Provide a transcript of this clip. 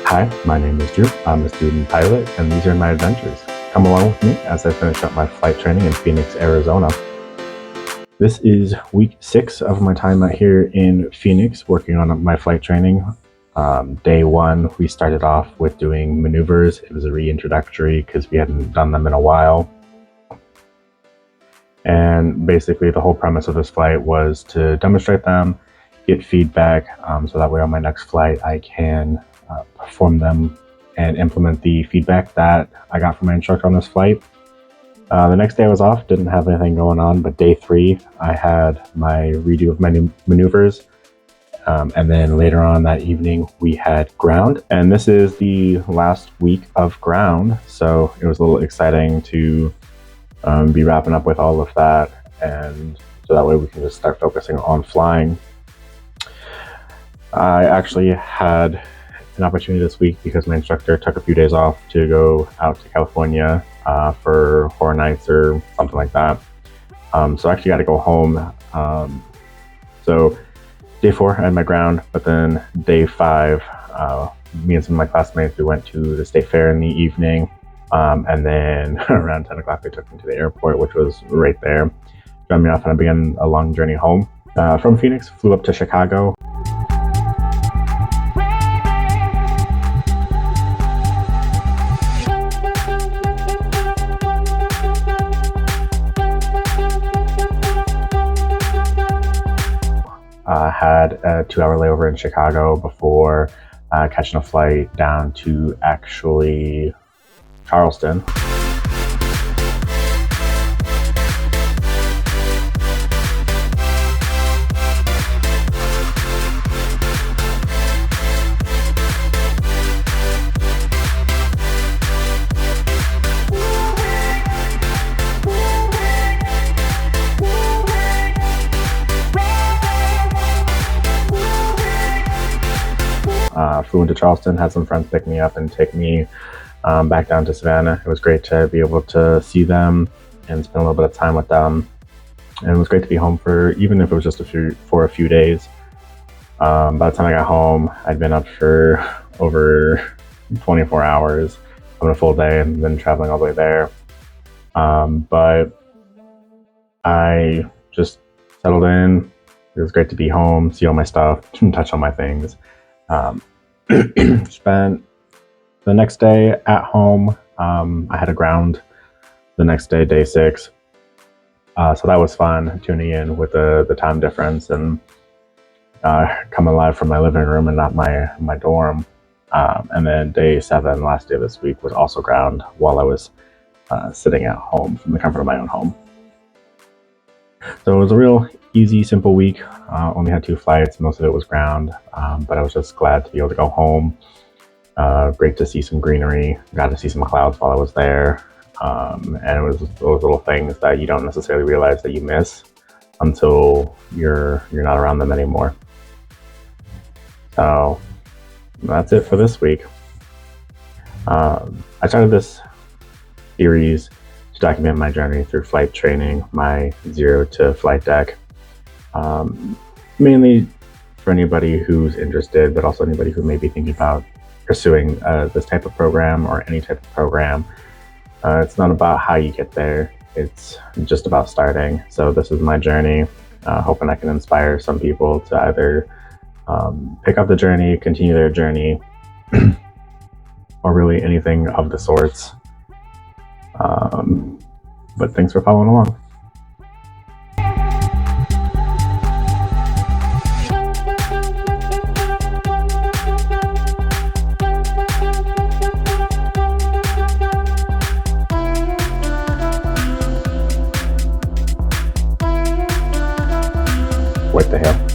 Hi, my name is Drew. I'm a student pilot, and these are my adventures. Come along with me as I finish up my flight training in Phoenix, Arizona. This is week 6 of my time out here in Phoenix working on my flight training. Day 1, we started off with doing maneuvers. It was a reintroductory because we hadn't done them in a while. And basically the whole premise of this flight was to demonstrate them, get feedback, so that way on my next flight I can perform them and implement the feedback that I got from my instructor on this flight. The next day I was off, didn't have anything going on, but day 3 I had my redo of my maneuvers, and then later on that evening we had ground, and this is the last week of ground, so it was a little exciting to be wrapping up with all of that, and so that way we can just start focusing on flying. I actually had an opportunity this week because my instructor took a few days off to go out to California for Horror Nights or something like that. So I actually got to go home. So day 4 I had my ground, but then day 5, me and some of my classmates, we went to the state fair in the evening, and then around 10 o'clock they took me to the airport, which was right there. Dropped me off and I began a long journey home. From Phoenix, flew up to Chicago. Had a 2-hour layover in Chicago before catching a flight down to actually Charleston. Flew into Charleston, had some friends pick me up and take me back down to Savannah. It was great to be able to see them and spend a little bit of time with them. And it was great to be home for, even if it was just for a few days. By the time I got home, I'd been up for over 24 hours, having a full day and then traveling all the way there. But I just settled in. It was great to be home, see all my stuff, touch on my things. Spent the next day at home. I had a ground the next day, day 6. So that was fun, tuning in with the time difference and coming live from my living room and not my dorm. And then day 7, last day of this week, was also ground while I was sitting at home from the comfort of my own home. So it was a real easy, simple week. Only had 2 flights. Most of it was ground, but I was just glad to be able to go home. Great to see some greenery. Got to see some clouds while I was there. And it was those little things that you don't necessarily realize that you miss until you're not around them anymore. So that's it for this week. I started this series to document my journey through flight training, my 0 to flight deck. Mainly for anybody who's interested, but also anybody who may be thinking about pursuing this type of program or any type of program. It's not about how you get there, it's just about starting. So this is my journey, hoping I can inspire some people to either pick up the journey, continue their journey, or really anything of the sorts. But thanks for following along. What the hell?